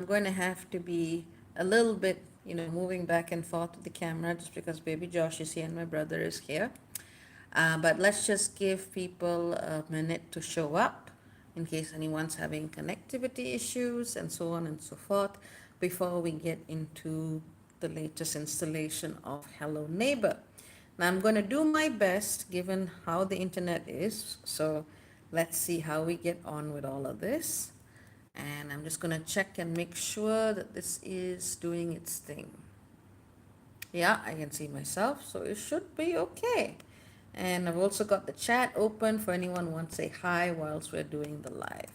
going to have to be a little bit, moving back and forth with the camera just because baby Josh is here and my brother is here. But let's just give people a minute to show up in case anyone's having connectivity issues and so on and so forth before we get into the latest installation of Hello Neighbor. Now I'm going to do my best given how the internet is. So let's see how we get on with all of this. And I'm just going to check and make sure that this is doing its thing. Yeah, I can see myself, so it should be okay. And I've also got the chat open for anyone who wants to say hi whilst we're doing the live.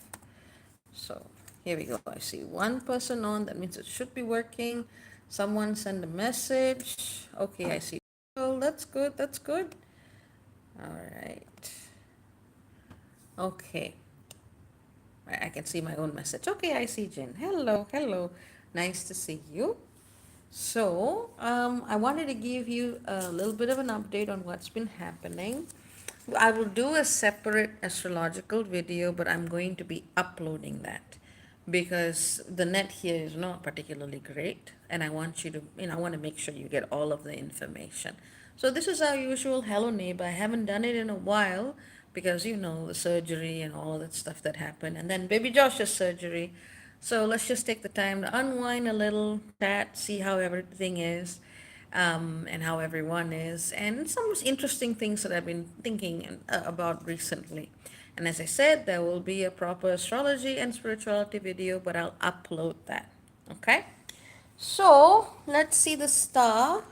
So here we go. I see one person on. That means it should be working. Someone send a message. Okay, I see. Oh, that's good. That's good. All right. Okay. I can see my own message. Okay, I see Jen. Hello, hello. Nice to see you. So, I wanted to give you a little bit of an update on what's been happening. I will do a separate astrological video, but I'm going to be uploading that because the net here is not particularly great, and I want you to, I want to make sure you get all of the information. So this is our usual Hello Neighbor. I haven't done it in a while because the surgery and all of that stuff that happened, and then baby Josh's surgery. So let's just take the time to unwind a little, chat, see how everything is, and how everyone is, and some interesting things that I've been thinking about recently. And as I said, there will be a proper astrology and spirituality video, but I'll upload that. Okay? So let's see the star,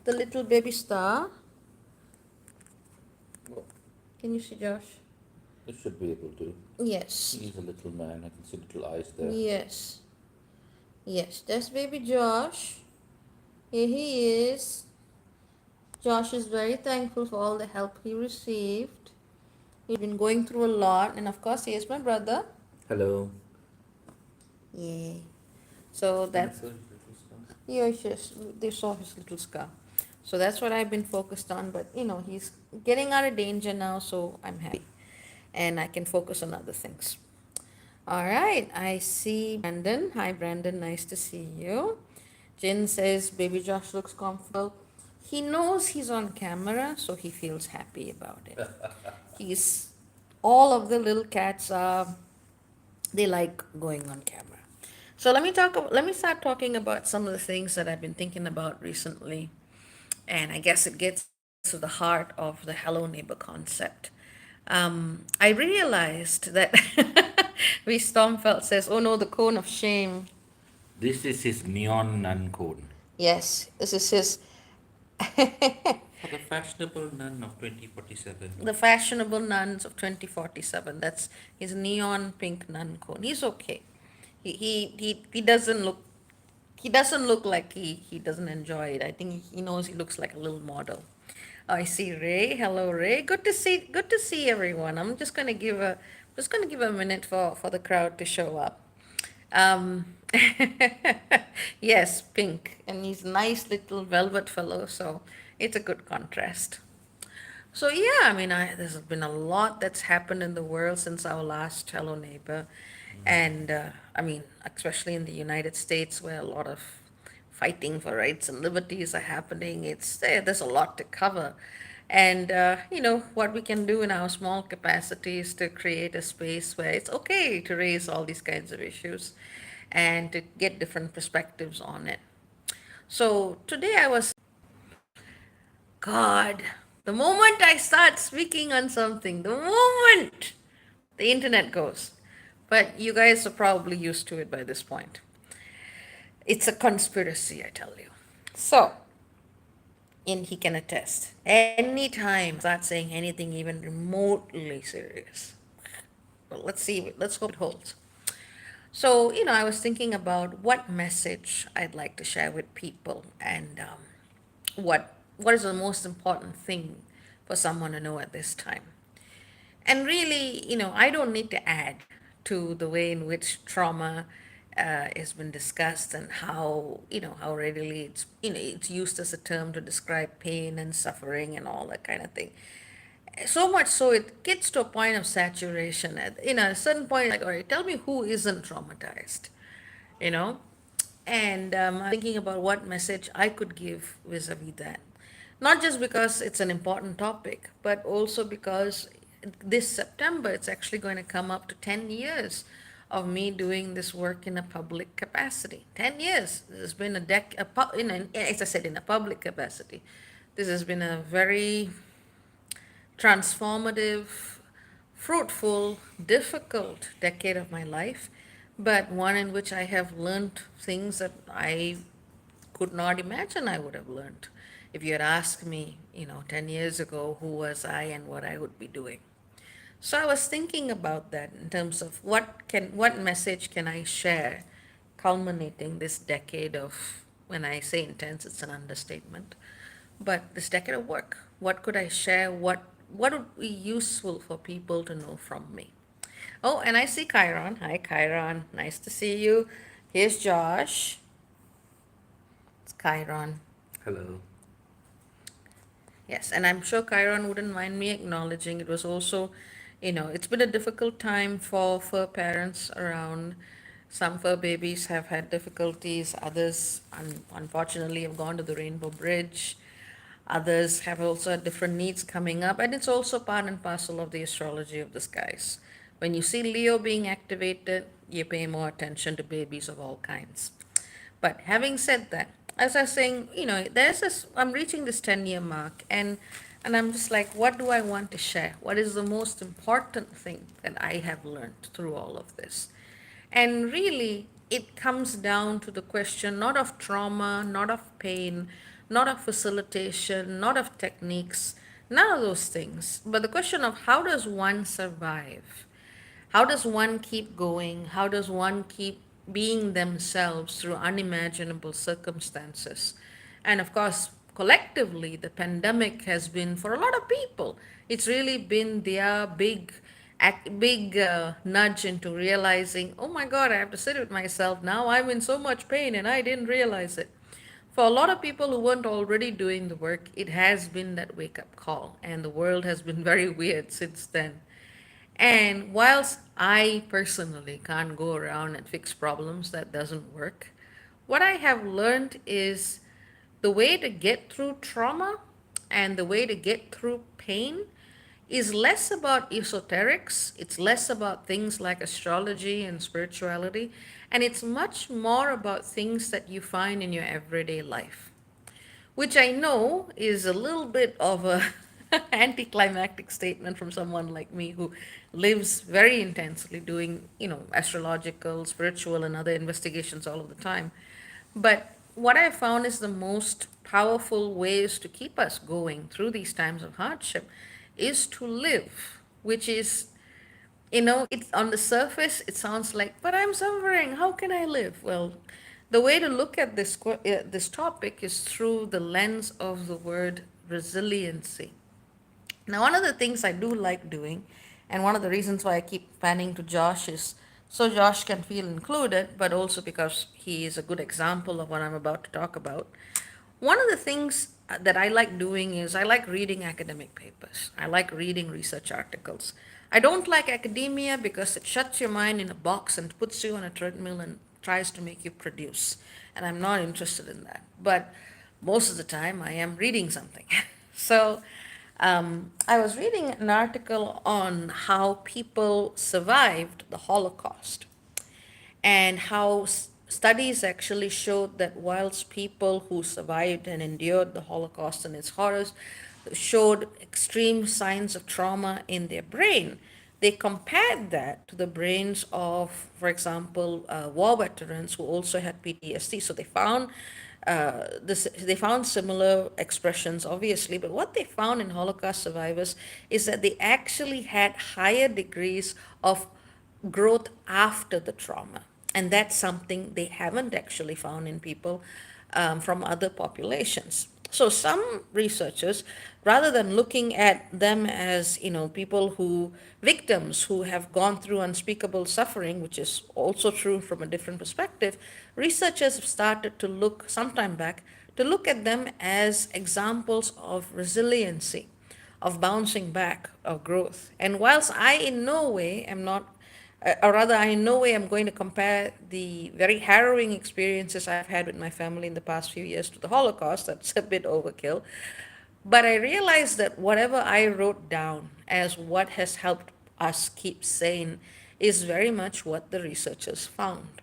the little baby star. Can you see Josh? It should be able to. Yes. He's a little man. I can see little eyes there. Yes. Yes, that's baby Josh. Here he is. Josh is very thankful for all the help he received. He's been going through a lot, and of course, he is my brother. Hello. Yeah. So Can I that, show his little scar? yeah, it's just they saw his little scar. So that's what I've been focused on. But he's getting out of danger now, so I'm happy, and I can focus on other things. All right, I see Brandon. Hi, Brandon. Nice to see you. Jin says baby Josh looks comfortable. He knows he's on camera, so he feels happy about it. He's all of the little cats are they like going on camera. So let me start talking about some of the things that I've been thinking about recently. And I guess it gets to the heart of the Hello Neighbor concept. I realized that V Stormfeld says, "Oh no, the cone of shame." This is his neon nun cone. Yes, this is his For the fashionable nun of 2047. the fashionable nuns of 2047. That's his neon pink nun cone. He's okay. He doesn't look like he doesn't enjoy it. I think he knows he looks like a little model. I see Ray. Hello, Ray. Good to see everyone. Just gonna give a minute for the crowd to show up. Um, yes, pink, and he's a nice little velvet fellow, so it's a good contrast. So yeah, I mean, there's been a lot that's happened in the world since our last Hello Neighbor, and I mean, especially in the United States, where a lot of fighting for rights and liberties are happening. There's a lot to cover, and what we can do in our small capacities to create a space where it's okay to raise all these kinds of issues, and to get different perspectives on it. So today I was God, the moment I start speaking on something, the moment the internet goes. But you guys are probably used to it by this point. It's a conspiracy, I tell you. So, and he can attest. Anytime I start saying anything even remotely serious, well, let's hope it holds. So, I was thinking about what message I'd like to share with people, and what is the most important thing for someone to know at this time. And really, I don't need to add to the way in which trauma has been discussed, and how readily it's used as a term to describe pain and suffering and all that kind of thing. So much so it gets to a point of saturation. At a certain point, like, all right, tell me who isn't traumatized. you know. And I'm thinking about what message I could give vis-a-vis that. Not just because it's an important topic, but also because this September it's actually going to come up to 10 years of me doing this work in a public capacity. 10 years. This has been as I said, in a public capacity. This has been a very transformative, fruitful, difficult decade of my life, but one in which I have learned things that I could not imagine I would have learned if you had asked me, 10 years ago, who was I and what I would be doing. So I was thinking about that in terms of what message can I share culminating this decade of, when I say intense, it's an understatement, but this decade of work. What could I share? What would be useful for people to know from me? Oh, and I see Chiron. Hi, Chiron. Nice to see you. Here's Josh. It's Chiron. Hello. Yes, and I'm sure Chiron wouldn't mind me acknowledging it was also, it's been a difficult time for fur parents around. Some fur babies have had difficulties, others, unfortunately, have gone to the Rainbow Bridge. Others have also had different needs coming up, and it's also part and parcel of the astrology of the skies. When you see Leo being activated, you pay more attention to babies of all kinds. But having said that, as I was saying, I'm reaching this 10-year mark, and I'm just like, what do I want to share? What is the most important thing that I have learned through all of this? And really, it comes down to the question not of trauma, not of pain, not of facilitation, not of techniques, none of those things, but the question of how does one survive? How does one keep going? How does one keep being themselves through unimaginable circumstances? And of course, collectively, the pandemic has been, for a lot of people, it's really been their big nudge into realizing, oh my God, I have to sit with myself. Now I'm in so much pain and I didn't realize it. For a lot of people who weren't already doing the work, it has been that wake up call, and the world has been very weird since then. And whilst I personally can't go around and fix problems that doesn't work, what I have learned is the way to get through trauma and the way to get through pain is less about esoterics, it's less about things like astrology and spirituality, and it's much more about things that you find in your everyday life, which I know is a little bit of a anticlimactic statement from someone like me who lives very intensely doing, astrological, spiritual, and other investigations all of the time. But what I found is the most powerful ways to keep us going through these times of hardship is to live, which is, it's on the surface, it sounds like, but I'm suffering. How can I live? Well, the way to look at this topic is through the lens of the word resiliency. Now, one of the things I do like doing, and one of the reasons why I keep panning to Josh is so Josh can feel included, but also because he is a good example of what I'm about to talk about. One of the things that I like doing is I like reading academic papers. I like reading research articles. I don't like academia because it shuts your mind in a box and puts you on a treadmill and tries to make you produce. And I'm not interested in that. But most of the time, I am reading something. So I was reading an article on how people survived the Holocaust and how studies actually showed that whilst people who survived and endured the Holocaust and its horrors showed extreme signs of trauma in their brain, they compared that to the brains of, for example, war veterans who also had PTSD. So they found similar expressions, obviously, but what they found in Holocaust survivors is that they actually had higher degrees of growth after the trauma. And that's something they haven't actually found in people from other populations. So some researchers, rather than looking at them as people victims who have gone through unspeakable suffering, which is also true from a different perspective, researchers have started to look sometime back to look at them as examples of resiliency, of bouncing back, of growth. And whilst I in no way am not or rather, I in no way am going to compare the very harrowing experiences I've had with my family in the past few years to the Holocaust. That's a bit overkill. But I realized that whatever I wrote down as what has helped us keep sane is very much what the researchers found.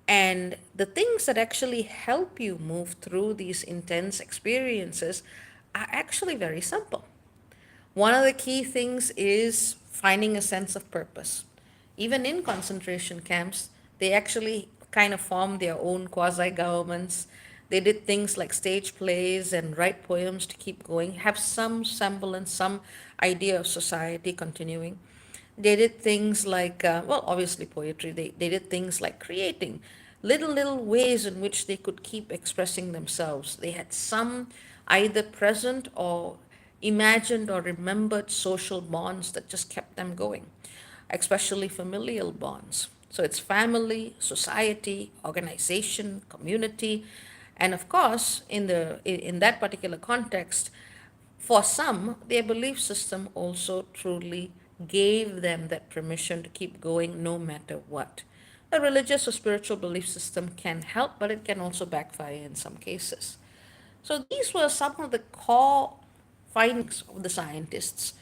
And the things that actually help you move through these intense experiences are actually very simple. One of the key things is finding a sense of purpose. Even in concentration camps, they actually kind of formed their own quasi governments. They did things like stage plays and write poems to keep going, have some semblance, some idea of society continuing. They did things like, well, obviously poetry. They did things like creating little ways in which they could keep expressing themselves. They had some either present or imagined or remembered social bonds that just kept them going, especially familial bonds. So it's family, society, organization, community, and of course, in that particular context, for some, their belief system also truly gave them that permission to keep going no matter what. A religious or spiritual belief system can help, but it can also backfire in some cases. So these were some of the core findings of the scientists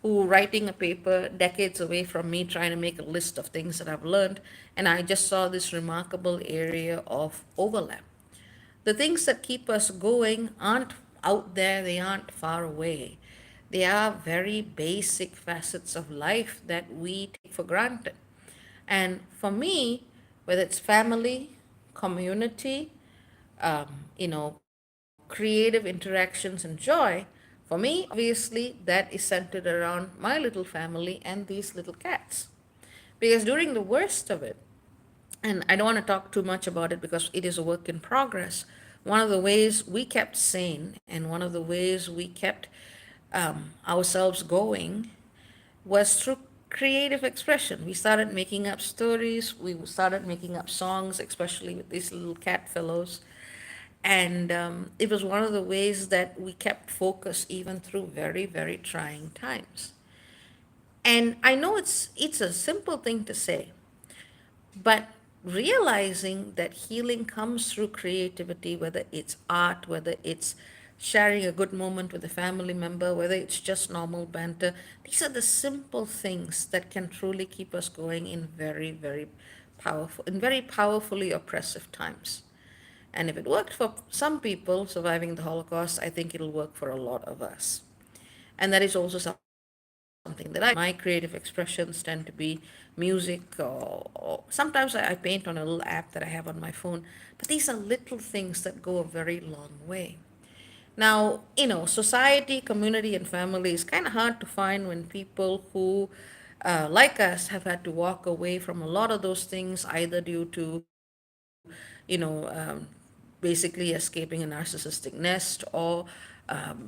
who were writing a paper decades away from me trying to make a list of things that I've learned, and I just saw this remarkable area of overlap. The things that keep us going aren't out there, they aren't far away. They are very basic facets of life that we take for granted. And for me, whether it's family, community, creative interactions and joy, for me, obviously, that is centered around my little family and these little cats. Because during the worst of it, and I don't want to talk too much about it because it is a work in progress. One of the ways we kept sane and one of the ways we kept ourselves going was through creative expression. We started making up stories, we started making up songs, especially with these little cat fellows. And it was one of the ways that we kept focus even through very, very trying times. And I know it's a simple thing to say, but realizing that healing comes through creativity, whether it's art, whether it's sharing a good moment with a family member, whether it's just normal banter, these are the simple things that can truly keep us going in very powerfully oppressive times. And if it worked for some people surviving the Holocaust, I think it'll work for a lot of us. And that is also something that I do. My creative expressions tend to be music, or sometimes I paint on a little app that I have on my phone. But these are little things that go a very long way. Now, society, community, and family is kind of hard to find when people who, like us, have had to walk away from a lot of those things either due to, basically escaping a narcissistic nest or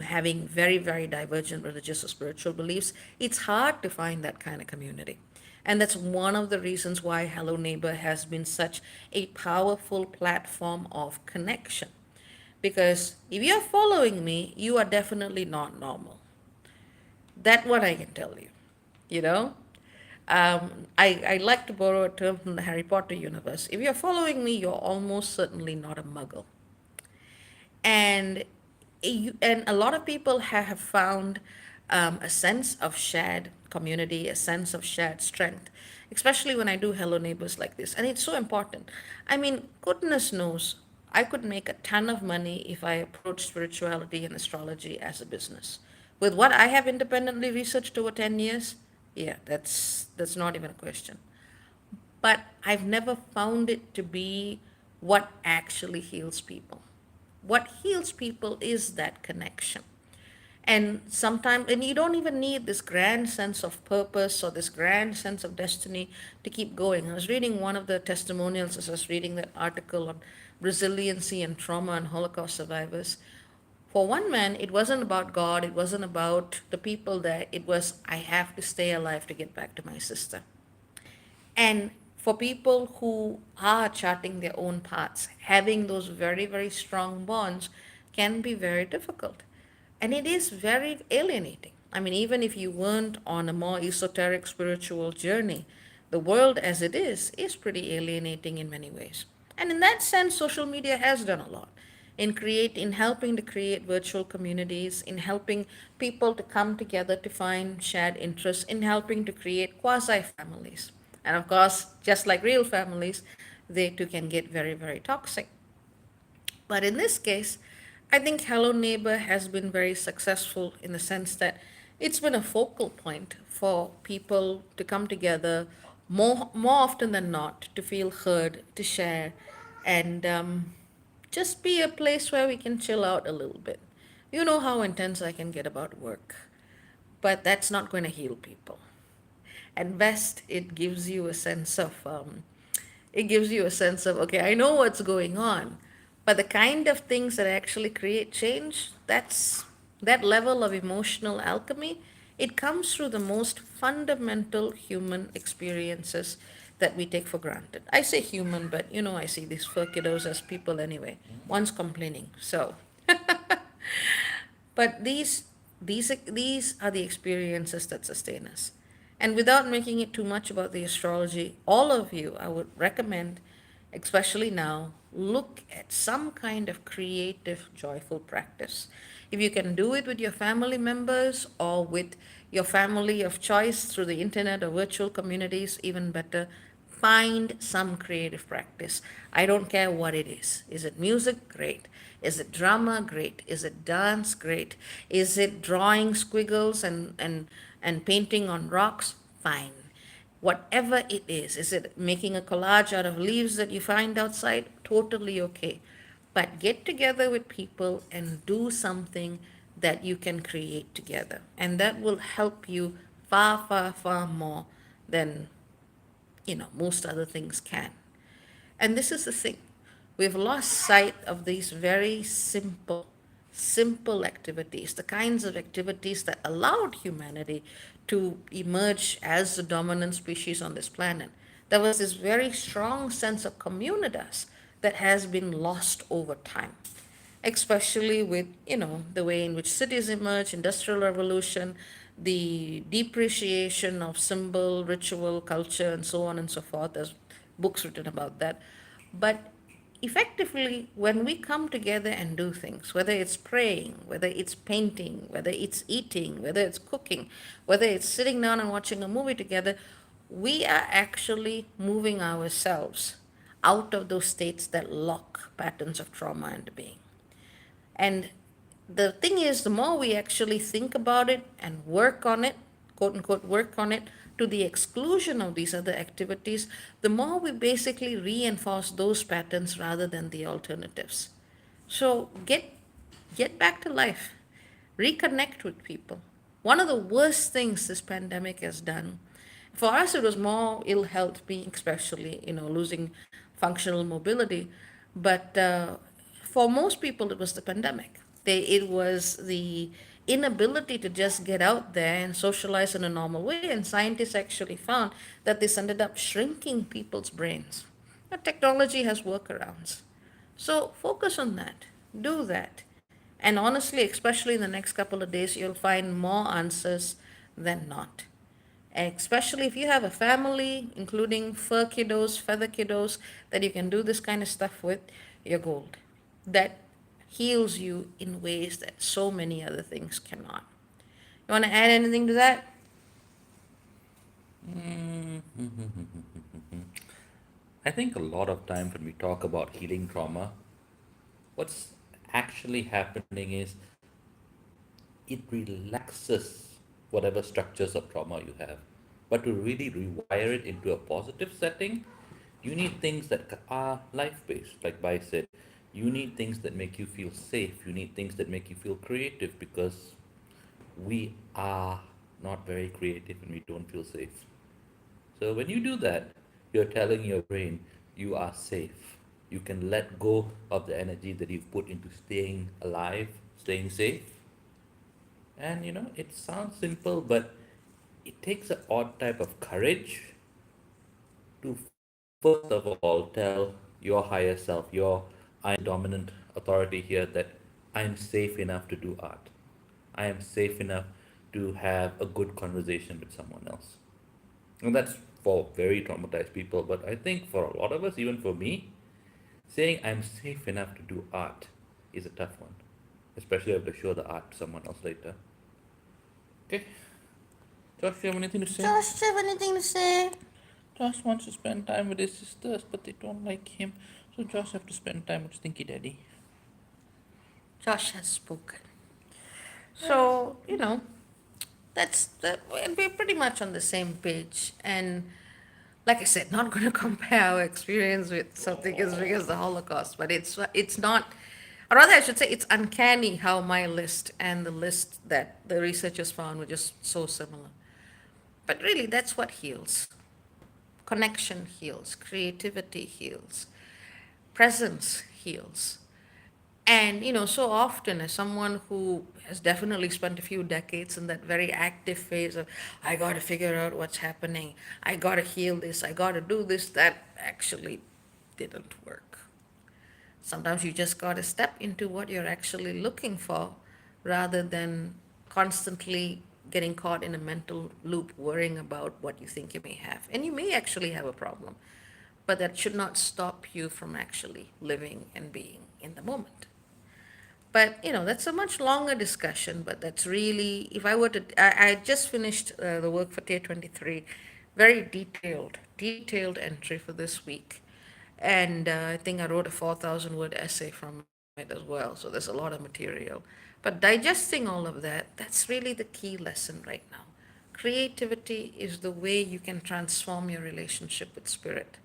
having very divergent religious or spiritual beliefs. It's hard to find that kind of community. And that's one of the reasons why Hello Neighbor has been such a powerful platform of connection. Because if you're following me, you are definitely not normal. That what I can tell you. You know? I like to borrow a term from the Harry Potter universe. If you're following me, you're almost certainly not a muggle. And and a lot of people have found a sense of shared community, a sense of shared strength, especially when I do Hello Neighbors like this. And it's so important. I mean, goodness knows, I could make a ton of money if I approached spirituality and astrology as a business. With what I have independently researched over 10 years, yeah, that's not even a question. But I've never found it to be what actually heals people. What heals people is that connection. And sometimes, and you don't even need this grand sense of purpose or this grand sense of destiny to keep going. I was reading one of the testimonials as I was reading that article on resiliency and trauma and Holocaust survivors. For one man, it wasn't about God, it wasn't about the people there, it was, I have to stay alive to get back to my sister. And for people who are charting their own paths, having those very strong bonds can be very difficult. And it is very alienating. I mean, even if you weren't on a more esoteric spiritual journey, the world as it is pretty alienating in many ways. And in that sense, social media has done a lot in helping to create virtual communities, in helping people to come together to find shared interests, in helping to create quasi families. And of course, just like real families, they too can get very, very toxic. But in this case, I think Hello Neighbor has been very successful in the sense that it's been a focal point for people to come together more often than not to feel heard, to share, and just be a place where we can chill out a little bit. You know how intense I can get about work, but that's not going to heal people. At best, it gives you a sense of, okay, I know what's going on, but the kind of things that actually create change, that level of emotional alchemy, it comes through the most fundamental human experiences that we take for granted. I say human, but I see these fur kiddos as people anyway. One's complaining, so but these are the experiences that sustain us. And without making it too much about the astrology, all of you, I would recommend, especially now, look at some kind of creative, joyful practice. If you can do it with your family members or with your family of choice through the internet or virtual communities, even better. Find some creative practice. I don't care what it is. Is it music? Great. Is it drama? Great. Is it dance? Great. Is it drawing squiggles and painting on rocks? Fine. Whatever it is it making a collage out of leaves that you find outside? Totally okay. But get together with people and do something that you can create together. And that will help you far, far, far more than most other things can. And this is the thing. We've lost sight of these very simple activities, the kinds of activities that allowed humanity to emerge as the dominant species on this planet. There was this very strong sense of communitas that has been lost over time, especially with the way in which cities emerge, industrial revolution, the depreciation of symbol, ritual, culture, and so on and so forth. There's books written about that. But effectively, when we come together and do things, whether it's praying, whether it's painting, whether it's eating, whether it's cooking, whether it's sitting down and watching a movie together, we are actually moving ourselves out of those states that lock patterns of trauma into being. And the thing is, the more we actually think about it and work on it, quote unquote, work on it to the exclusion of these other activities, the more we basically reinforce those patterns rather than the alternatives. So get back to life, reconnect with people. One of the worst things this pandemic has done, for us, it was more ill health, being especially, losing functional mobility. But for most people, it was the pandemic. It was the inability to just get out there and socialize in a normal way. And scientists actually found that this ended up shrinking people's brains. But technology has workarounds. So focus on that. Do that. And honestly, especially in the next couple of days, you'll find more answers than not. Especially if you have a family, including fur kiddos, feather kiddos, that you can do this kind of stuff with, you're gold. That heals you in ways that so many other things cannot. You want to add anything to that? I think a lot of times when we talk about healing trauma, what's actually happening is it relaxes whatever structures of trauma you have. But to really rewire it into a positive setting, you need things that are life based. Like Bai said, you need things that make you feel safe. You need things that make you feel creative because we are not very creative and we don't feel safe. So when you do that, you're telling your brain you are safe. You can let go of the energy that you've put into staying alive, staying safe. And it sounds simple, but it takes an odd type of courage to first of all tell your higher self, your I am the dominant authority here, that I am safe enough to do art. I am safe enough to have a good conversation with someone else. And that's for very traumatized people, but I think for a lot of us, even for me, saying I'm safe enough to do art is a tough one, especially if I have to show the art to someone else later. Okay, Josh, do you have anything to say? Josh, do you have anything to say? Josh wants to spend time with his sisters, but they don't like him, so Josh have to spend time with Stinky Daddy. Josh has spoken. So, we're pretty much on the same page. And like I said, not going to compare our experience with something as big as the Holocaust, but it's not, or rather, I should say, it's uncanny how my list and the list that the researchers found were just so similar. But really, that's what heals. Connection heals, creativity heals, presence heals. And, so often, as someone who has definitely spent a few decades in that very active phase of, I got to figure out what's happening, I got to heal this, I got to do this, that actually didn't work. Sometimes you just got to step into what you're actually looking for rather than constantly getting caught in a mental loop worrying about what you think you may have. And you may actually have a problem, but that should not stop you from actually living and being in the moment. But that's a much longer discussion. But that's really, if I were to, I just finished the work for Tier 23, very detailed entry for this week. And I think I wrote a 4,000 word essay from it as well. So there's a lot of material. But digesting all of that, that's really the key lesson right now. Creativity is the way you can transform your relationship with spirit.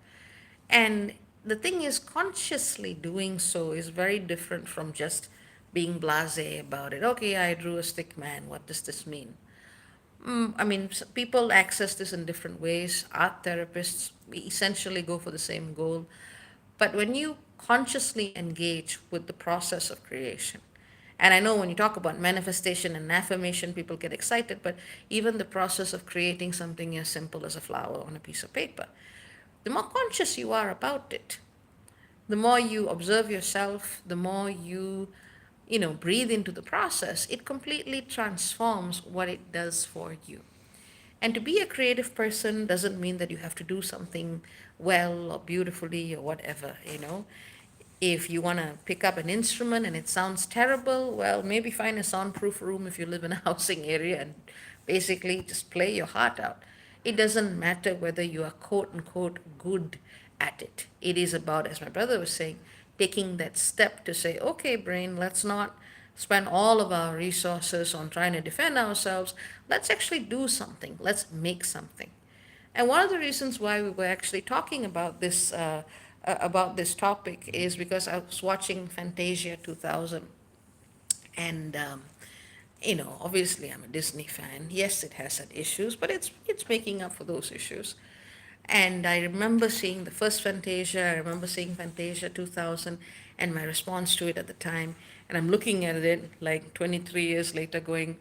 And the thing is, consciously doing so is very different from just being blasé about it. Okay, I drew a stick man. What does this mean? I mean, people access this in different ways. Art therapists essentially go for the same goal. But when you consciously engage with the process of creation, and I know when you talk about manifestation and affirmation, people get excited, but even the process of creating something as simple as a flower on a piece of paper, the more conscious you are about it, the more you observe yourself, the more you breathe into the process, it completely transforms what it does for you. And to be a creative person doesn't mean that you have to do something well or beautifully or whatever. If you want to pick up an instrument and it sounds terrible, well, maybe find a soundproof room if you live in a housing area and basically just play your heart out. It doesn't matter whether you are quote unquote good at it. It is about, as my brother was saying, taking that step to say, okay, brain, let's not spend all of our resources on trying to defend ourselves. Let's actually do something. Let's make something. And one of the reasons why we were actually talking about this topic is because I was watching Fantasia 2000, and obviously I'm a Disney fan. Yes, it has had issues, but it's making up for those issues. And I remember seeing the first Fantasia. I remember seeing Fantasia 2000, and my response to it at the time. And I'm looking at it like 23 years later, going,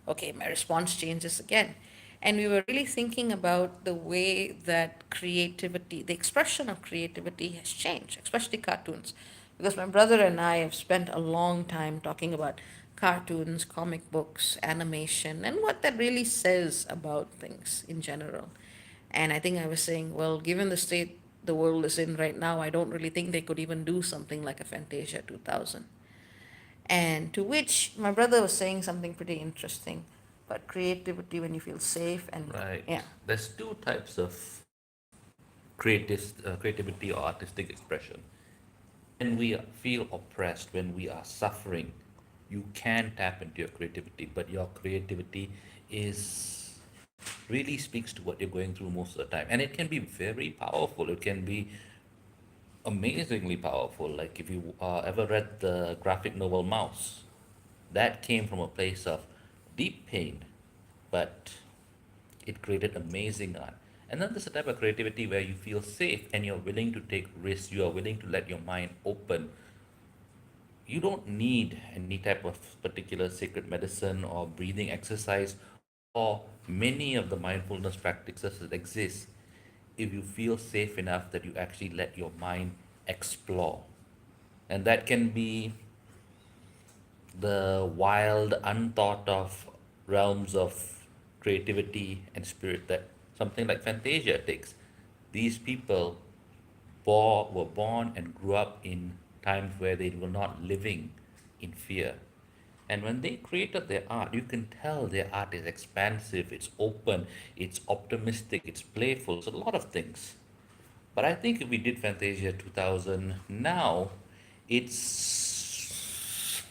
okay, my response changes again. And we were really thinking about the way that creativity, the expression of creativity has changed, especially cartoons. Because my brother and I have spent a long time talking about cartoons, comic books, animation, and what that really says about things in general. And I think I was saying, well, given the state the world is in right now, I don't really think they could even do something like a Fantasia 2000. And to which my brother was saying something pretty interesting about creativity when you feel safe and Right. yeah. There's two types of creativity or artistic expression. When we feel oppressed, when we are suffering, you can tap into your creativity, but your creativity is really speaks to what you're going through most of the time. And it can be very powerful. It can be amazingly powerful. Like if you ever read the graphic novel Mouse, that came from a place of deep pain, but it created amazing art. And then there's a type of creativity where you feel safe and you're willing to take risks, you are willing to let your mind open. You don't need any type of particular sacred medicine or breathing exercise or many of the mindfulness practices that exist if you feel safe enough that you actually let your mind explore. And that can be the wild, unthought of realms of creativity and something like Fantasia takes. These people were born and grew up in times where they were not living in fear. And when they created their art, you can tell their art is expansive, it's open, it's optimistic, it's playful, it's a lot of things. But I think if we did Fantasia 2000 now, it's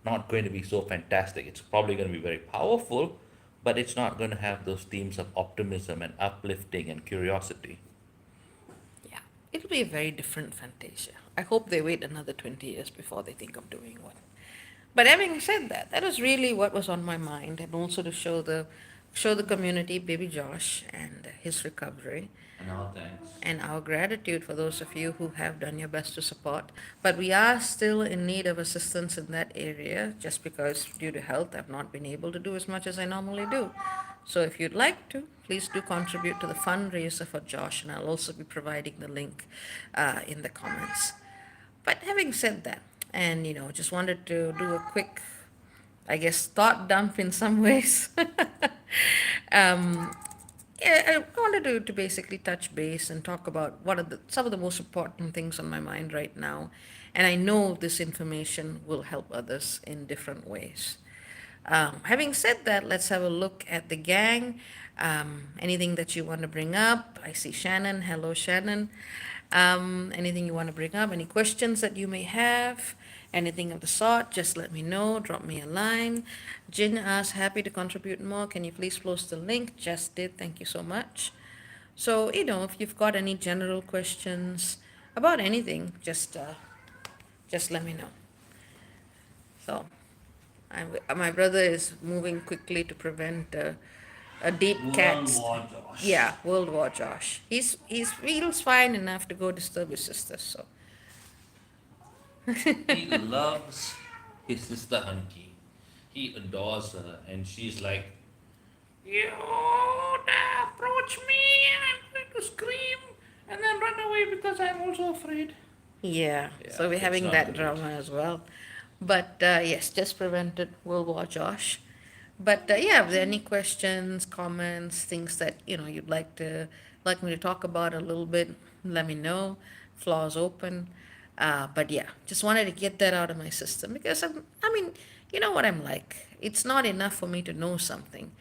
not going to be so fantastic. It's probably going to be very powerful, but it's not going to have those themes of optimism and uplifting and curiosity. Yeah, it'll be a very different Fantasia. I hope they wait another 20 years before they think of doing one. But having said that, that was really what was on my mind, and also to show the community baby Josh and his recovery, And our thanks. and our gratitude for those of you who have done your best to support. But we are still in need of assistance in that area, just because due to health I've not been able to do as much as I normally do. So if you'd like to, please do contribute to the fundraiser for Josh, and I'll also be providing the link in the comments. But having said that, and just wanted to do a quick, I guess, thought dump in some ways. um, yeah, I wanted to basically touch base and talk about what are some of the most important things on my mind right now. And I know this information will help others in different ways. Having said that, let's have a look at the gang. Anything that you want to bring up? I see Shannon. Hello, Shannon. Anything you want to bring up? Any questions that you may have? Anything of the sort, just let me know. Drop me a line. Jin asks, happy to contribute more. Can you please post the link? Just did. Thank you so much. So, if you've got any general questions about anything, just let me know. So, my brother is moving quickly to prevent a deep cat. Yeah, World War Josh. He's feels fine enough to go disturb his sister. So He loves his sister Hunky. He adores her, and she's like, "You approach me, I'm going to scream and then run away because I'm also afraid." yeah, Yeah, so we're it's having not that great. drama as well. But yes, just prevented World War Josh. But yeah, if there are any questions, comments, things that you'd like me to talk about a little bit, let me know. Floor's open. But yeah, just wanted to get that out of my system because I mean, you know what I'm like. It's not enough for me to know something,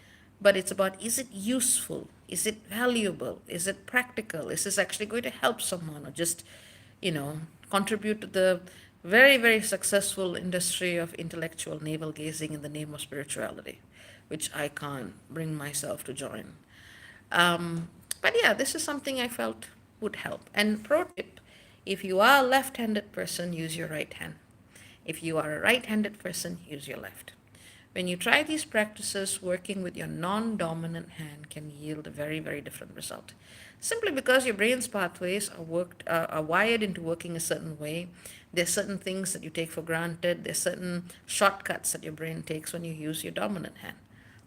but it's about, is it useful? Is it valuable? Is it practical? Is this actually going to help someone, or just, you know, contribute to the very, very successful industry of intellectual navel gazing in the name of spirituality, which I can't bring myself to join. Um, but yeah, this is something I felt would help. And pro tip, if you are a left handed person, use your right hand. If you are a right handed person, use your left. When you try these practices, working with your non dominant hand can yield a very, very different result. Simply because your brain's pathways are wired into working a certain way. There's certain things that you take for granted. There's certain shortcuts that your brain takes when you use your dominant hand.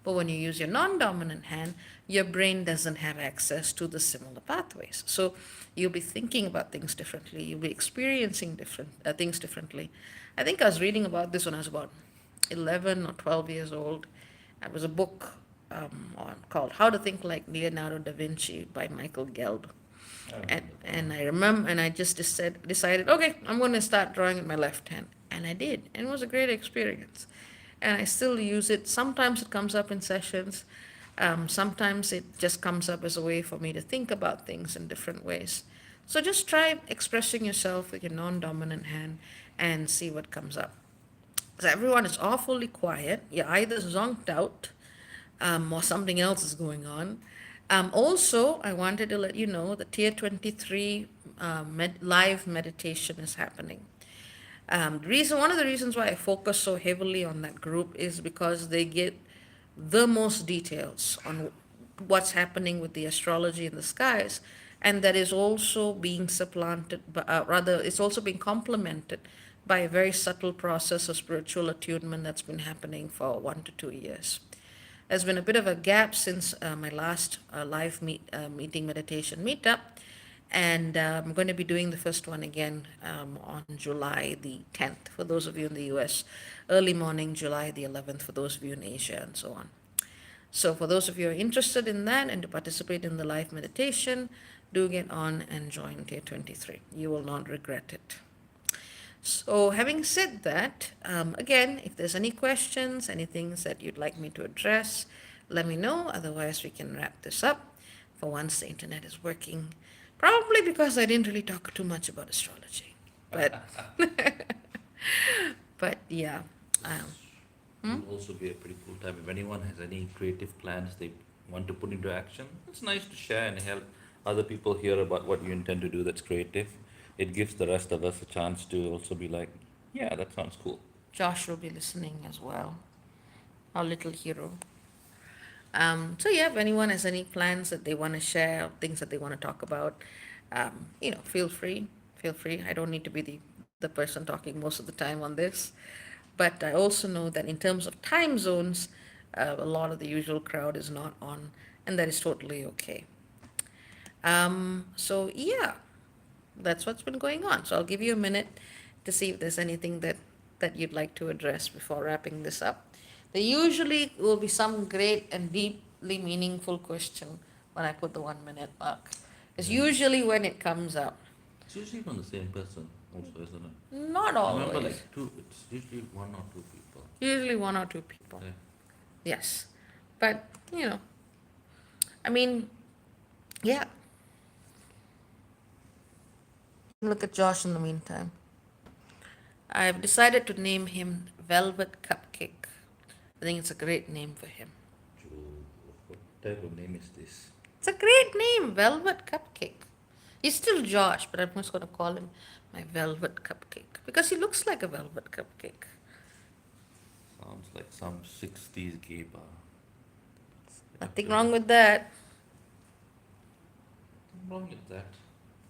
But when you use your non dominant hand, your brain doesn't have access to the similar pathways. So you'll be thinking about things differently. You'll be experiencing different things differently. I think I was reading about this when I was about 11 or 12 years old. It was a book called How to Think Like Leonardo da Vinci by Michael Gelb. I And, remember that one. and I remember, and I just decided, okay, I'm going to start drawing with my left hand. And I did. And it was a great experience. And I still use it. Sometimes it comes up in sessions. Sometimes it just comes up as a way for me to think about things in different ways. So just try expressing yourself with your non dominant hand and see what comes up. So everyone is awfully quiet. You're either zonked out or something else is going on. Also, I wanted to let you know the Tier 23 live meditation is happening. One of the reasons why I focus so heavily on that group is because they get the most details on what's happening with the astrology in the skies, and that is also being supplanted, rather, it's also being complemented by a very subtle process of spiritual attunement that's been happening for 1 to 2 years. There's been a bit of a gap since my last live meeting meditation meetup, and I'm going to be doing the first one again on July the 10th for those of you in the US, early morning July the 11th for those of you in Asia, and so on. So, for those of you who are interested in that and to participate in the live meditation, do get on and join Day 23. You will not regret it. So, having said that, again, if there's any questions, any things that you'd like me to address, let me know. Otherwise, we can wrap this up for once the internet is working. Probably because I didn't really talk too much about astrology. But, but yeah. Um, This will also be a pretty cool time. If anyone has any creative plans they want to put into action, it's nice to share and help other people hear about what you intend to do that's creative. It gives the rest of us a chance to also be like, yeah, that sounds cool. Josh will be listening as well, our little hero. So yeah, if anyone has any plans that they want to share, things that they want to talk about, feel free. Feel free. I don't need to be the person talking most of the time on this. But I also know that in terms of time zones, a lot of the usual crowd is not on, and that is totally okay. So yeah, that's what's been going on. So I'll give you a minute to see if there's anything that you'd like to address before wrapping this up. There usually will be some great and deeply meaningful question when I put the 1 minute mark. It's Yeah. usually when it comes up. It's usually from the same person also, isn't it? Not I remember always. like two, it's usually one or two people. Usually one or two people. Yeah. Yes. But, I mean, yeah. Look at Josh in the meantime. I've decided to name him Velvet Cupcake. I think it's a great name for him. Joe, what type of name is this? It's a great name, Velvet Cupcake. He's still Josh, but I'm just going to call him my Velvet Cupcake because he looks like a velvet cupcake. Sounds like some 60s gay bar. Nothing wrong with that. Nothing wrong with that.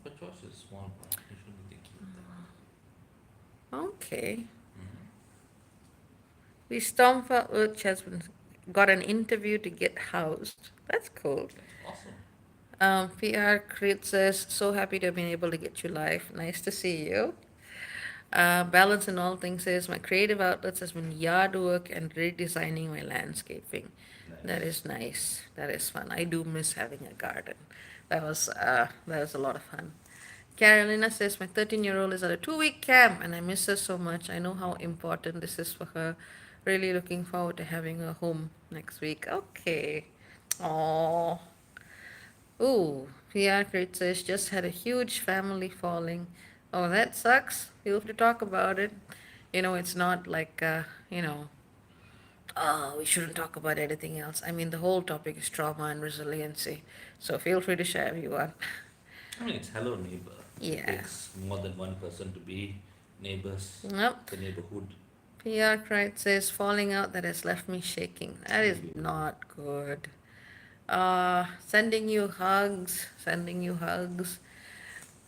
But Josh is small bar. You shouldn't be thinking of that. Okay. Mhm. The Stormfell Urch has got an interview to get housed. That's cool. That's awesome. PR Crit says, so happy to have been able to get you live. Nice to see you. Balance in all things says, my creative outlets has been yard work and redesigning my landscaping. That Nice. is nice. That is fun. I do miss having a garden. That was a lot of fun. Carolina says, my 13-year-old is at a 2 week camp and I miss her so much. I know how important this is for her. Really looking forward to having her home next week. Okay. Oh. Ooh, PR Crate says, just had a huge family falling. Oh, that sucks. You'll have to talk about it. It's not like, oh, we shouldn't talk about anything else. I mean, the whole topic is trauma and resiliency. So feel free to share if you want. I mean, it's Hello Neighbor. It Yeah. takes more than one person to be neighbors, Nope. the neighborhood. PR Crate says, falling out that has left me shaking. That is not good. Sending you hugs, sending you hugs.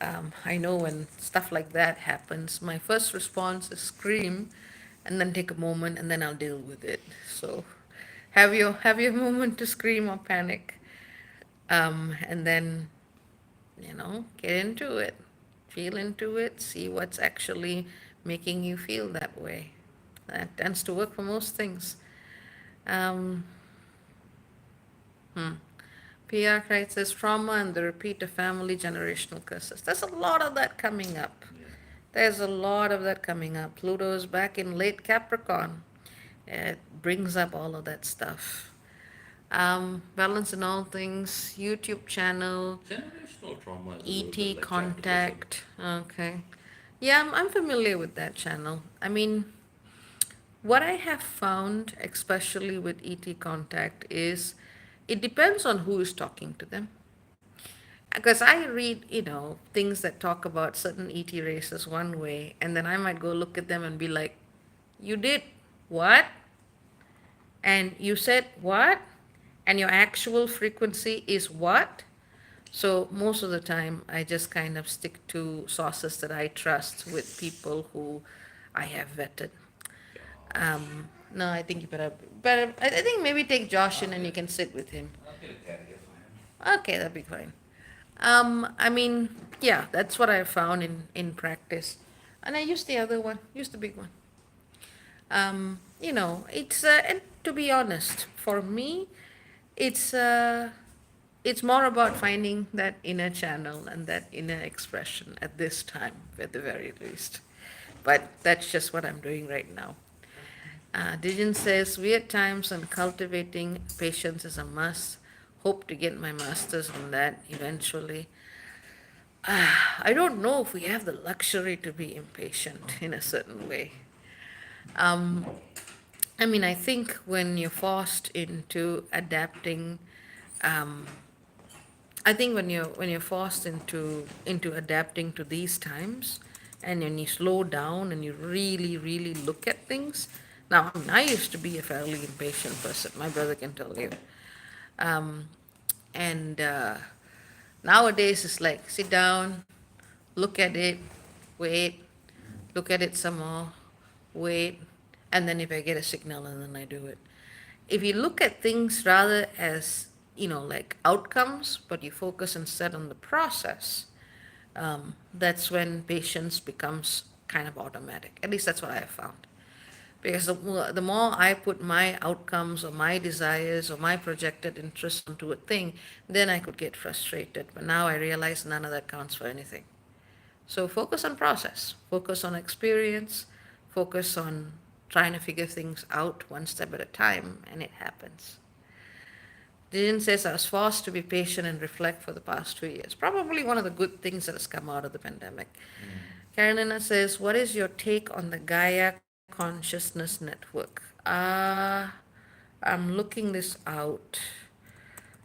I know when stuff like that happens, my first response is scream and then take a moment and then I'll deal with it. So have your moment to scream or panic. And then, get into it. Feel into it, see what's actually making you feel that way. That tends to work for most things. Um, hmm. PR writes says trauma and the repeat of family generational curses. There's a lot of that coming up. Yeah. There's a lot of that coming up. Pluto is back in late Capricorn. It brings up all of that stuff. Balance in all things, YouTube channel, Generational trauma is a little bit ET like capitalism. Contact. Okay. Yeah, I'm familiar with that channel. I mean, what I have found, especially with ET Contact, is it depends on who is talking to them. Because I read, things that talk about certain ET races one way, and then I might go look at them and be like, you did what? And you said what? And your actual frequency is what? So most of the time, I just kind of stick to sources that I trust with people who I have vetted. Gosh. No, I think you better. I think maybe take Josh in I'll and you get, can sit with him. I'll get a carrier for him. Okay, that'd be fine. I mean, yeah, that's what I found in practice, and I use the other one, use the big one. It's and to be honest, for me, It's uh, it's more about finding that inner channel and that inner expression at this time, at the very least. But that's just what I'm doing right now. Dijan says, weird times and cultivating patience is a must. Hope to get my master's on that eventually. I don't know if we have the luxury to be impatient in a certain way. Um, I mean, I think when you're forced into adapting, um, I think when you're forced into adapting to these times, and when you slow down and you really look at things. Now, I mean, I used to be a fairly impatient person. My brother can tell you. Um, and nowadays it's like sit down, look at it, wait, look at it some more, wait, and then if I get a signal, and then I do it. If you look at things rather as, like outcomes, but you focus instead on the process, that's when patience becomes kind of automatic. At least that's what I have found. Because the more I put my outcomes or my desires or my projected interests onto a thing, then I could get frustrated. But now I realize none of that counts for anything. So focus on process, focus on experience, focus on trying to figure things out one step at a time, and it happens. Dijan says, I was forced to be patient and reflect for the past 2 years. Probably one of the good things that has come out of the pandemic. Mm. Carolina says, what is your take on the Gaia Consciousness Network? I'm looking this out.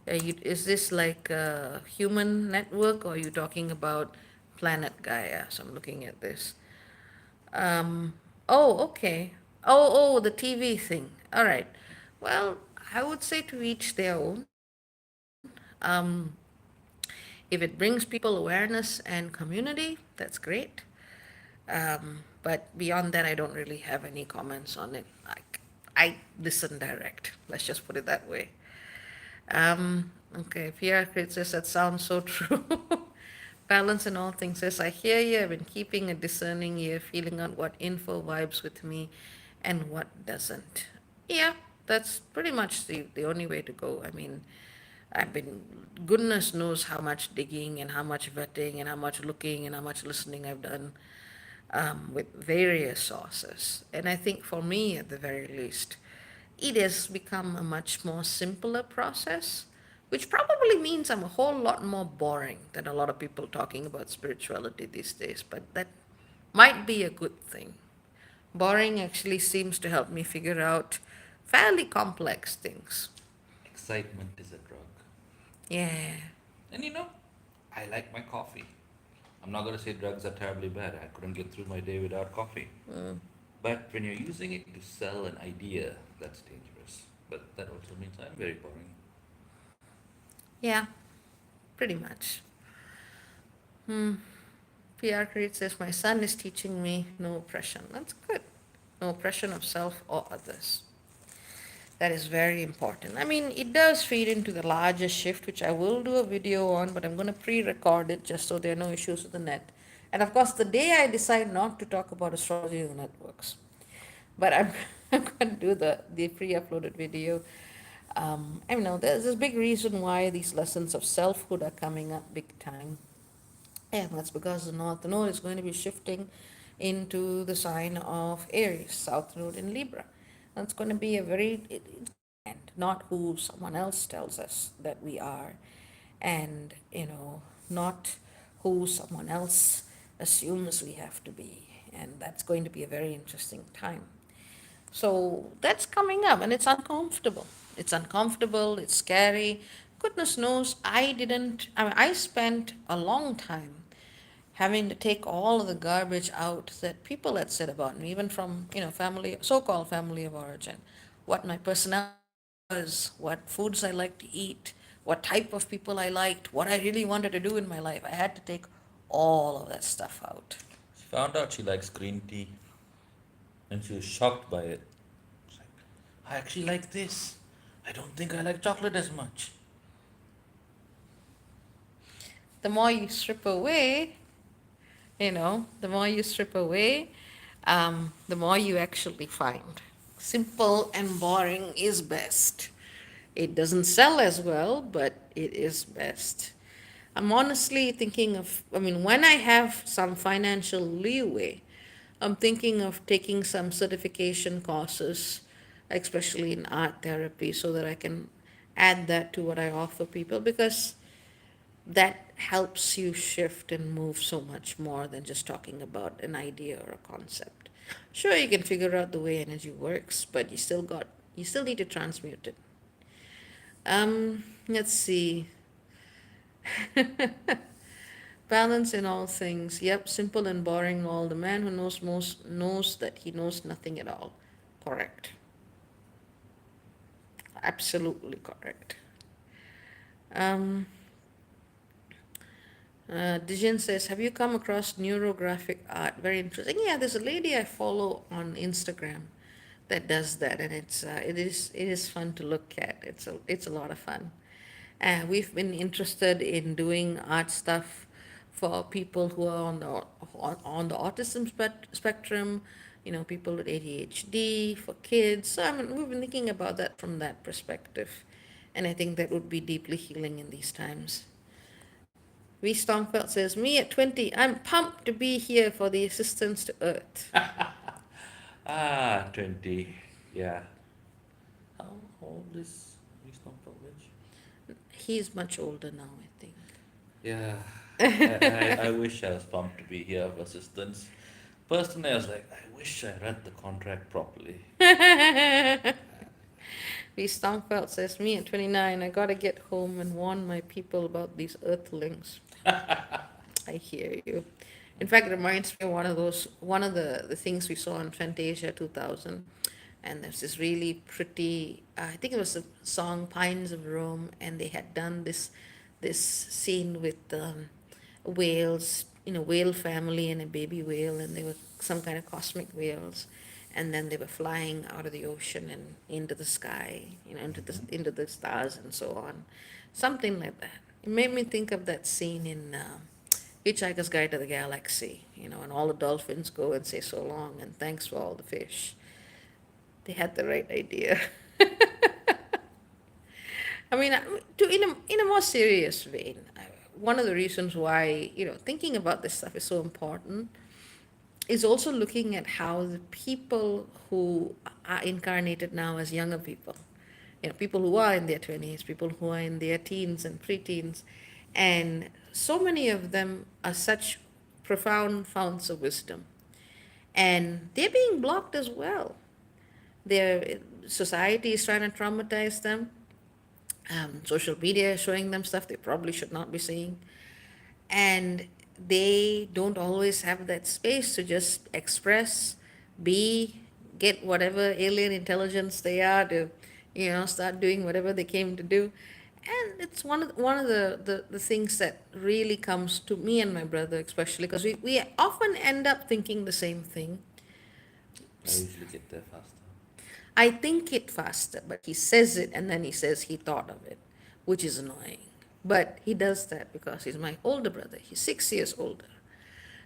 Is this like a human network, or are you talking about planet Gaia? So I'm looking at this. Oh, okay. Oh, the TV thing. All right. Well, I would say to each their own. If it brings people awareness and community, that's great. But beyond that, I don't really have any comments on it. Like, I listen direct. Let's just put it that way. Okay, PR Crit says that sounds so true. Balance in all things says, I hear you. I've been keeping a discerning ear, feeling out what info vibes with me and what doesn't. Yeah, that's pretty much the only way to go. I mean, goodness knows how much digging and how much vetting and how much looking and how much listening I've done with various sources. And I think for me, at the very least, it has become a much more simpler process, which probably means I'm a whole lot more boring than a lot of people talking about spirituality these days, but that might be a good thing. Boring actually seems to help me figure out fairly complex things. Excitement is a drug. Yeah. And I like my coffee. I'm not going to say drugs are terribly bad. I couldn't get through my day without coffee. But when you're using it to sell an idea, that's dangerous. But that also means I'm very boring. Yeah, pretty much. PR Create says, my son is teaching me no oppression. That's good. No oppression of self or others. That is very important. I mean, it does feed into the larger shift, which I will do a video on, but I'm going to pre record it just so there are no issues with the net. And of course, the day I decide not to talk about astrological networks, but I'm, I'm going to do the pre uploaded video. I know there's this big reason why these lessons of selfhood are coming up big time. And that's because the node is going to be shifting into the sign of Aries, south node in Libra. That's going to be a it's and not who someone else tells us that we are, and not who someone else assumes we have to be. And that's going to be a very interesting time. So that's coming up, and it's uncomfortable. It's uncomfortable, it's scary. Goodness knows, I spent a long time having to take all of the garbage out that people had said about me, even from, family, so called family of origin. What my personality was, what foods I liked to eat, what type of people I liked, what I really wanted to do in my life. I had to take all of that stuff out. She found out she likes green tea and she was shocked by it. She's like, I actually like this. I don't think I like chocolate as much. The more you strip away, the more you strip away, the more you actually find. Simple and boring is best. It doesn't sell as well, but it is best. I'm honestly thinking of, I mean, when I have some financial leeway, I'm thinking of taking some certification courses, especially in art therapy, so that I can add that to what I offer people, because that helps you shift and move so much more than just talking about an idea or a concept. Sure, you can figure out the way energy works, but you still need to transmute it. Let's see. Balance in all things. Yep, simple and boring all. The man who knows most knows that he knows nothing at all. Correct. Absolutely correct. Um, Dijan says, have you come across neurographic art? Very interesting. Yeah, there's a lady I follow on Instagram that does that, and it is fun to look at. It's a lot of fun. We've been interested in doing art stuff for people who are on the autism spectrum, people with ADHD, for kids. So I mean, we've been thinking about that from that perspective, and I think that would be deeply healing in these times. V. Stormfeld says, me at 20, I'm pumped to be here for the assistance to Earth. Ah, 20. Yeah. How old is Wisdom Village? He's much older now, I think. Yeah. I wish I was pumped to be here for assistance. Personally, I was like, I wish I read the contract properly. V. Stormfeld says, me at 29, I gotta get home and warn my people about these Earthlings. I hear you. In fact, it reminds me of one of the things we saw in Fantasia 2000. And there's this really pretty, I think it was the song Pines of Rome, and they had done this scene with whales, whale family and a baby whale, and they were some kind of cosmic whales. And then they were flying out of the ocean and into the sky, Mm-hmm. into the stars and so on. Something like that. It made me think of that scene in Hitchhiker's Guide to the Galaxy, and all the dolphins go and say so long and thanks for all the fish. They had the right idea. I mean, in a more serious vein, one of the reasons why thinking about this stuff is so important is also looking at how the people who are incarnated now as younger people, people who are in their 20s, people who are in their teens and preteens, and so many of them are such profound founts of wisdom, and they're being blocked as well. Their society is trying to traumatize them. Social media is showing them stuff they probably should not be seeing, and they don't always have that space to just express, be, get whatever alien intelligence they are to, start doing whatever they came to do. And it's one of the things that really comes to me and my brother, especially because we often end up thinking the same thing. I usually get there faster. I think it faster, but he says it and then he says he thought of it, which is annoying. But he does that because he's my older brother. He's 6 years older.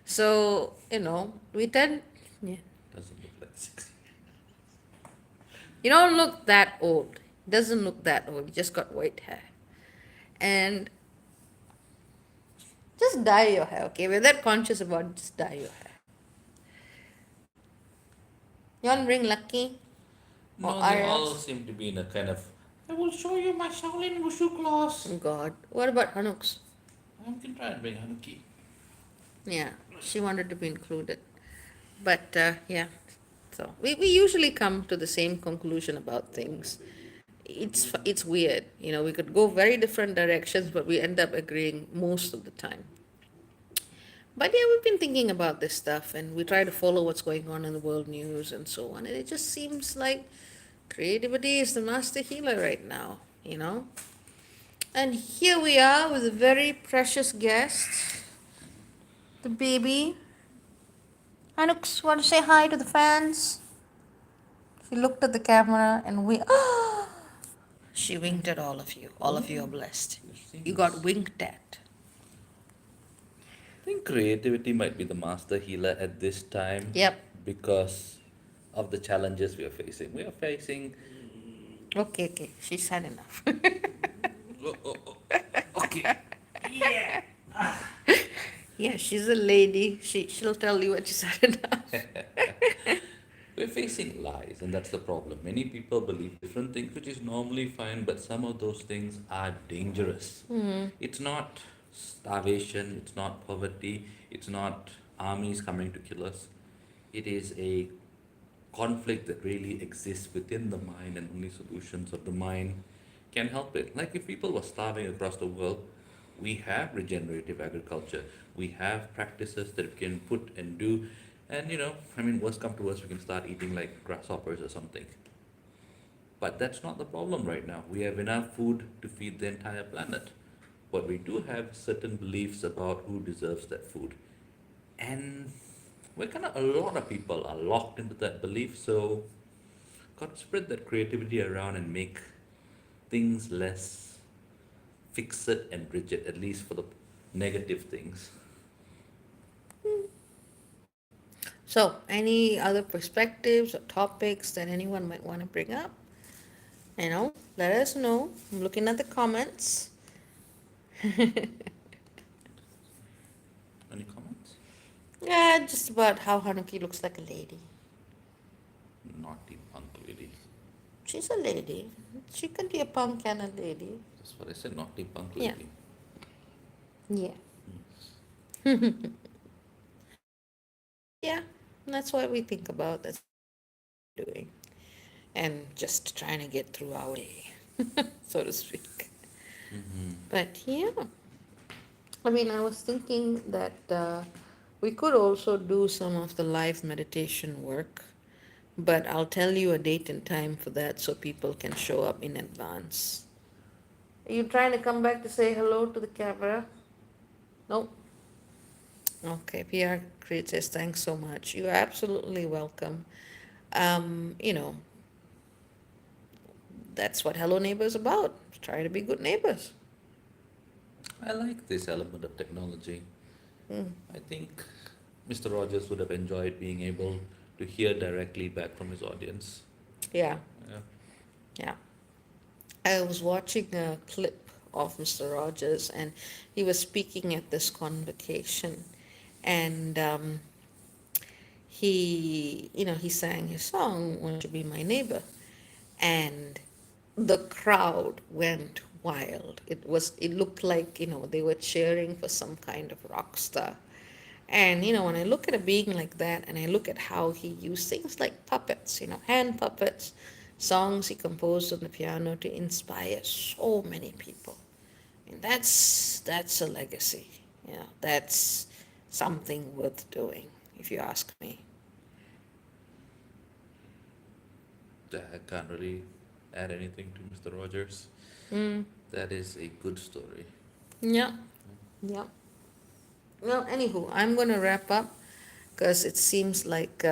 So, we tend, yeah. Doesn't look like 6. You don't look that old. He doesn't look that old. He just got white hair. And just dye your hair, okay? We're that conscious about it, just dye your hair. You want to bring Lucky or No, they all Arias? seem to be in a kind of, I will show you my Shaolin Wushu class. Oh, God. What about Hanuks? I can try and bring Hanuki. Yeah, she wanted to be included. But yeah, so we usually come to the same conclusion about things. It's weird, we could go very different directions, but we end up agreeing most of the time. But yeah, we've been thinking about this stuff, and we try to follow what's going on in the world news and so on. And it just seems like creativity is the master healer right now, And here we are with a very precious guest, the baby. Anux, want to say hi to the fans? She looked at the camera and we. She winked at all of you. All of you are Oh, blessed. it You got seems. winked at. I think creativity might be the master healer at this time Yep. because of the challenges we are facing. We are facing Okay, okay. She's had enough. Oh, oh, oh. Okay. Yeah. Yeah, she's a lady. She'll tell you what she's had enough. We're facing lies, and that's the problem. Many people believe different things, which is normally fine, but some of those things are dangerous. It's not starvation, it's not poverty, it's not armies coming to kill us. It is a conflict that really exists within the mind, and only solutions of the mind can help it. Like if people were starving across the world, we have regenerative agriculture. We have practices that we can put and do. And I mean, worst come to worst, we can start eating like grasshoppers or something. But that's not the problem right now. We have enough food to feed the entire planet. But we do have certain beliefs about who deserves that food. And a lot of people are locked into that belief. So got to spread that creativity around and make things less fixed and rigid, at least for the negative things. So, any other perspectives or topics that anyone might want to bring up? Let us know. I'm looking at the comments. Any comments? Yeah, just about how Hanuki looks like a lady. Naughty punk lady. She's a lady. She can be a punk and a lady. That's what I said, naughty punk Yeah. lady. Yeah. Yeah. That's what we think about. That's what we're doing. And just trying to get through our day, so to speak. Mm-hmm. But yeah. I mean, I was thinking that we could also do some of the live meditation work, but I'll tell you a date and time for that so people can show up in advance. Are you trying to come back to say hello to the camera? Nope. Okay, PR Create says thanks so much. You are absolutely welcome. Um, you know, that's what Hello Neighbor is about. Try to be good neighbors. I like this element of technology. Mm, I think Mr. Rogers would have enjoyed being able to hear directly back from his audience. yeah, Yeah. yeah. I was watching a clip of Mr. Rogers, and he was speaking at this convocation, and he sang his song, "Won't You Be My Neighbor," and the crowd went wild. It looked like they were cheering for some kind of rock star. And when I look at a being like that, and I look at how he used things like puppets, hand puppets, songs he composed on the piano to inspire so many people. And that's a legacy. That's something worth doing, if you ask me. I can't really add anything to Mr. Rogers. Mm, That is a good story. yeah, yeah. Well, anywho, I'm going to wrap up because it seems like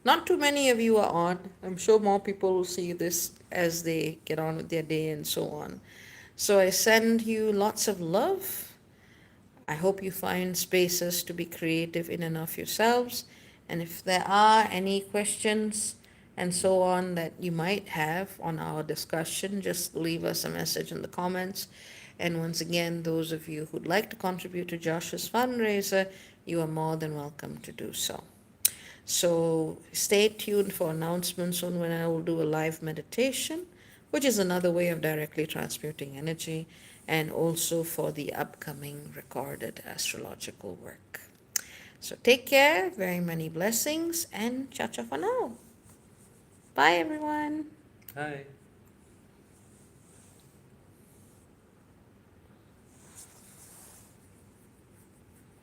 not too many of you are on. I'm sure more people will see this as they get on with their day and so on. So I send you lots of love. I hope you find spaces to be creative in and of yourselves. And if there are any questions and so on that you might have on our discussion, just leave us a message in the comments. And once again, those of you who'd like to contribute to Josh's fundraiser, you are more than welcome to do so. So stay tuned for announcements on when I will do a live meditation, which is another way of directly transmuting energy, and also for the upcoming recorded astrological work. So take care, very many blessings, and cha cha for now. Bye, everyone. Hi.